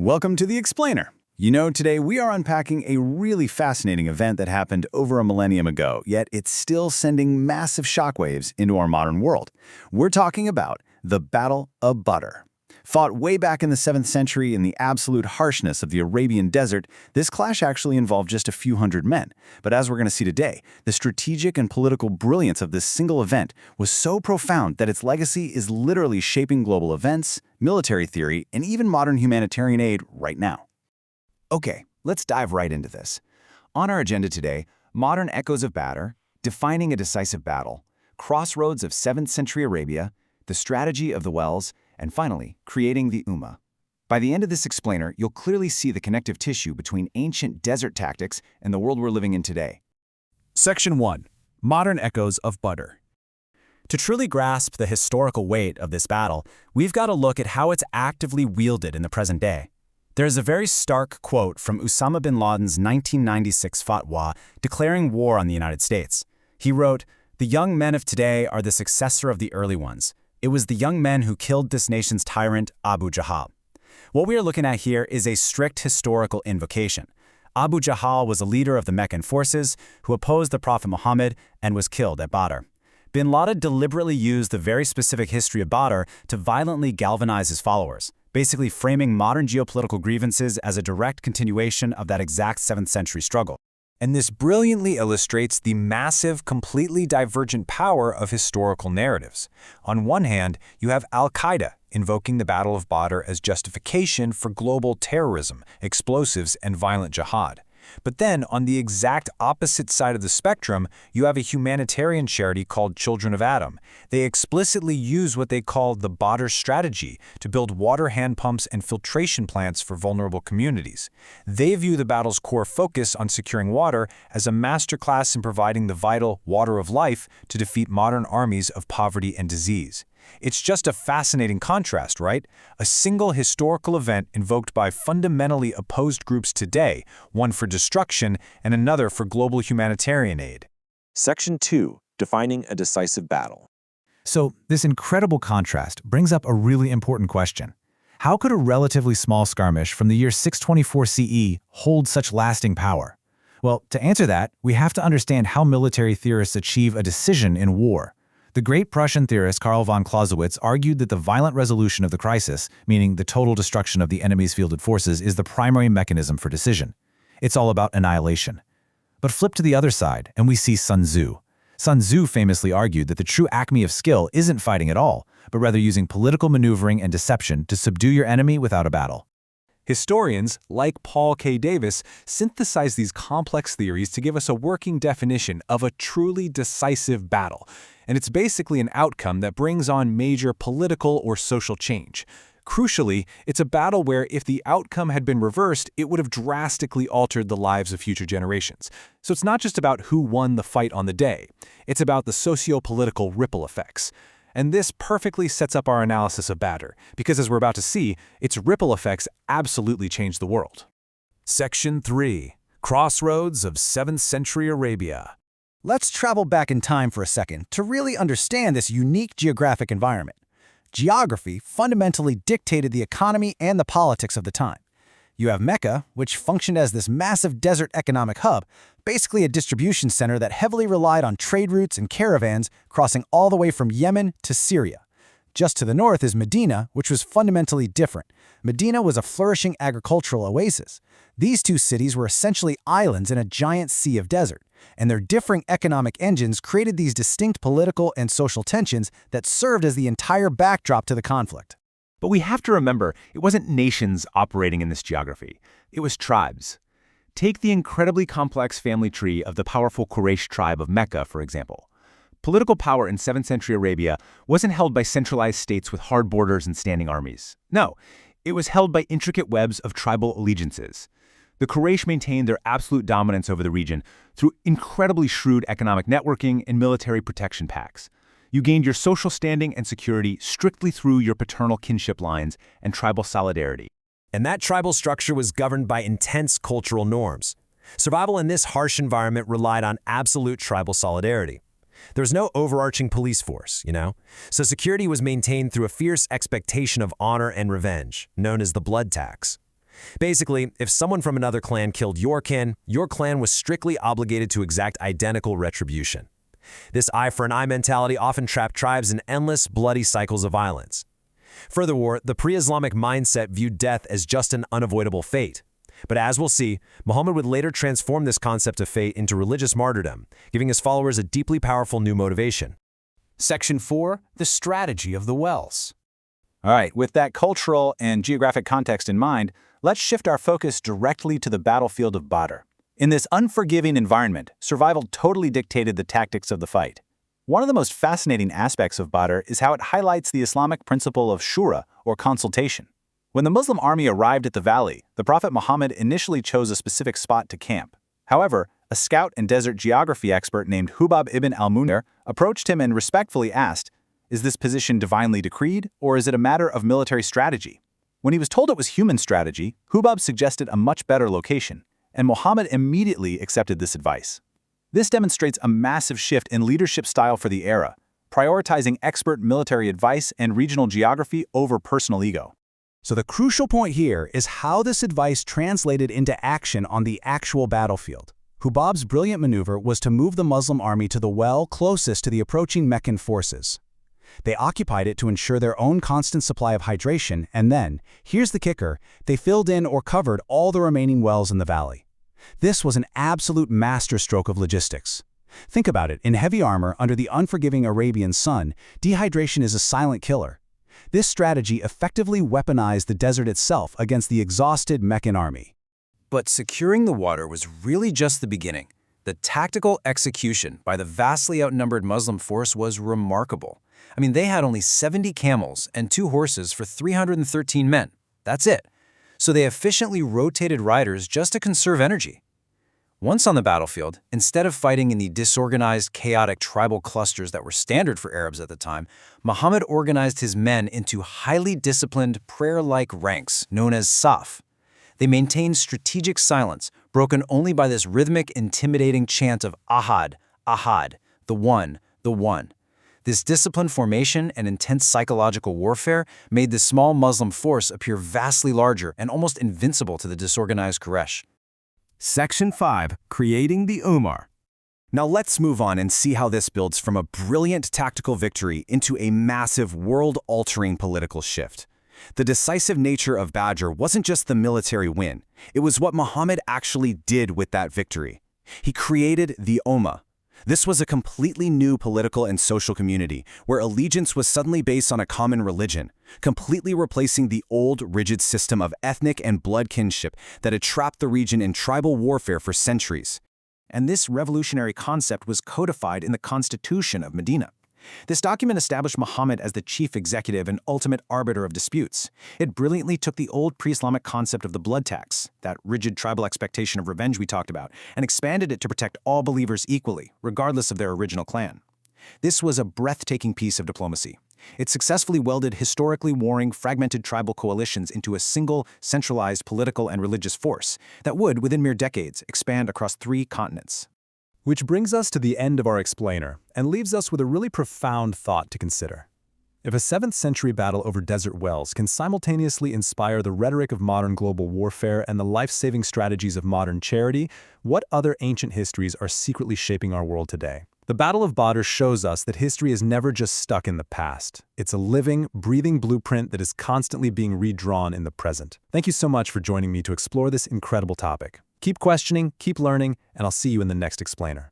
Welcome to The Explainer. You know, today we are unpacking a really fascinating event that happened over a millennium ago, yet it's still sending massive shockwaves into our modern world. We're talking about the Battle of Badr. Fought way back in the 7th century in the absolute harshness of the Arabian desert, this clash actually involved just a few hundred men. But as we're going to see today, the strategic and political brilliance of this single event was so profound that its legacy is literally shaping global events, military theory, and even modern humanitarian aid right now. Okay, let's dive right into this. On our agenda today, modern echoes of Badr, defining a decisive battle, crossroads of 7th century Arabia, the strategy of the wells, and finally, creating the Ummah. By the end of this explainer, you'll clearly see the connective tissue between ancient desert tactics and the world we're living in today. Section 1. Modern Echoes of Badr. To truly grasp the historical weight of this battle, we've got to look at how it's actively wielded in the present day. There is a very stark quote from Osama bin Laden's 1996 fatwa declaring war on the United States. He wrote, "The young men of today are the successor of the early ones. It was the young men who killed this nation's tyrant, Abu Jahl." What we are looking at here is a strict historical invocation. Abu Jahl was a leader of the Meccan forces who opposed the Prophet Muhammad and was killed at Badr. Bin Laden deliberately used the very specific history of Badr to violently galvanize his followers, basically framing modern geopolitical grievances as a direct continuation of that exact 7th century struggle. And this brilliantly illustrates the massive, completely divergent power of historical narratives. On one hand, you have Al-Qaeda invoking the Battle of Badr as justification for global terrorism, explosives, and violent jihad. But then, on the exact opposite side of the spectrum, you have a humanitarian charity called Children of Adam. They explicitly use what they call the Badr strategy to build water hand pumps and filtration plants for vulnerable communities. They view the battle's core focus on securing water as a masterclass in providing the vital water of life to defeat modern armies of poverty and disease. It's just a fascinating contrast, right? A single historical event invoked by fundamentally opposed groups today, one for destruction and another for global humanitarian aid. Section 2. Defining a decisive battle. So, this incredible contrast brings up a really important question. How could a relatively small skirmish from the year 624 CE hold such lasting power? Well, to answer that, we have to understand how military theorists achieve a decision in war. The great Prussian theorist Karl von Clausewitz argued that the violent resolution of the crisis, meaning the total destruction of the enemy's fielded forces, is the primary mechanism for decision. It's all about annihilation. But flip to the other side, and we see Sun Tzu. Sun Tzu famously argued that the true acme of skill isn't fighting at all, but rather using political maneuvering and deception to subdue your enemy without a battle. Historians, like Paul K. Davis, synthesize these complex theories to give us a working definition of a truly decisive battle, and it's basically an outcome that brings on major political or social change. Crucially, it's a battle where if the outcome had been reversed, it would have drastically altered the lives of future generations. So it's not just about who won the fight on the day, it's about the socio-political ripple effects. And this perfectly sets up our analysis of Badr, because as we're about to see, its ripple effects absolutely changed the world. Section 3. Crossroads of 7th century Arabia. Let's travel back in time for a second to really understand this unique geographic environment. Geography fundamentally dictated the economy and the politics of the time. You have Mecca, which functioned as this massive desert economic hub, basically a distribution center that heavily relied on trade routes and caravans crossing all the way from Yemen to Syria. Just to the north is Medina, which was fundamentally different. Medina was a flourishing agricultural oasis. These two cities were essentially islands in a giant sea of desert, and their differing economic engines created these distinct political and social tensions that served as the entire backdrop to the conflict. But we have to remember, it wasn't nations operating in this geography. It was tribes. Take the incredibly complex family tree of the powerful Quraysh tribe of Mecca, for example. Political power in 7th century Arabia wasn't held by centralized states with hard borders and standing armies. No, it was held by intricate webs of tribal allegiances. The Quraysh maintained their absolute dominance over the region through incredibly shrewd economic networking and military protection pacts. You gained your social standing and security strictly through your paternal kinship lines and tribal solidarity. And that tribal structure was governed by intense cultural norms. Survival in this harsh environment relied on absolute tribal solidarity. There was no overarching police force, So security was maintained through a fierce expectation of honor and revenge, known as the blood tax. Basically, if someone from another clan killed your clan was strictly obligated to exact identical retribution. This eye-for-an-eye mentality often trapped tribes in endless, bloody cycles of violence. Furthermore, the pre-Islamic mindset viewed death as just an unavoidable fate. But as we'll see, Muhammad would later transform this concept of fate into religious martyrdom, giving his followers a deeply powerful new motivation. Section 4. The strategy of the wells. All right, with that cultural and geographic context in mind, let's shift our focus directly to the battlefield of Badr. In this unforgiving environment, survival totally dictated the tactics of the fight. One of the most fascinating aspects of Badr is how it highlights the Islamic principle of Shura, or consultation. When the Muslim army arrived at the valley, the Prophet Muhammad initially chose a specific spot to camp. However, a scout and desert geography expert named Hubab ibn al-Munir approached him and respectfully asked, "Is this position divinely decreed, or is it a matter of military strategy?" When he was told it was human strategy, Hubab suggested a much better location, and Muhammad immediately accepted this advice. This demonstrates a massive shift in leadership style for the era, prioritizing expert military advice and regional geography over personal ego. So the crucial point here is how this advice translated into action on the actual battlefield. Hubab's brilliant maneuver was to move the Muslim army to the well closest to the approaching Meccan forces. They occupied it to ensure their own constant supply of hydration, and then, here's the kicker, they filled in or covered all the remaining wells in the valley. This was an absolute masterstroke of logistics. Think about it, in heavy armor under the unforgiving Arabian sun, dehydration is a silent killer. This strategy effectively weaponized the desert itself against the exhausted Meccan army. But securing the water was really just the beginning. The tactical execution by the vastly outnumbered Muslim force was remarkable. I mean, they had only 70 camels and 2 horses for 313 men. That's it. So they efficiently rotated riders just to conserve energy. Once on the battlefield, instead of fighting in the disorganized, chaotic tribal clusters that were standard for Arabs at the time, Muhammad organized his men into highly disciplined, prayer-like ranks known as saf. They maintained strategic silence, broken only by this rhythmic, intimidating chant of Ahad, Ahad, the One, the One. This disciplined formation and intense psychological warfare made the small Muslim force appear vastly larger and almost invincible to the disorganized Quraysh. Section 5. Creating the Ummah. Now let's move on and see how this builds from a brilliant tactical victory into a massive world-altering political shift. The decisive nature of Badr wasn't just the military win. It was what Muhammad actually did with that victory. He created the Ummah. This was a completely new political and social community where allegiance was suddenly based on a common religion, completely replacing the old, rigid system of ethnic and blood kinship that had trapped the region in tribal warfare for centuries. And this revolutionary concept was codified in the Constitution of Medina. This document established Muhammad as the chief executive and ultimate arbiter of disputes. It brilliantly took the old pre-Islamic concept of the blood tax, that rigid tribal expectation of revenge we talked about, and expanded it to protect all believers equally, regardless of their original clan. This was a breathtaking piece of diplomacy. It successfully welded historically warring, fragmented tribal coalitions into a single, centralized political and religious force that would, within mere decades, expand across 3 continents. Which brings us to the end of our explainer and leaves us with a really profound thought to consider. If a 7th century battle over desert wells can simultaneously inspire the rhetoric of modern global warfare and the life-saving strategies of modern charity, what other ancient histories are secretly shaping our world today? The Battle of Badr shows us that history is never just stuck in the past. It's a living, breathing blueprint that is constantly being redrawn in the present. Thank you so much for joining me to explore this incredible topic. Keep questioning, keep learning, and I'll see you in the next explainer.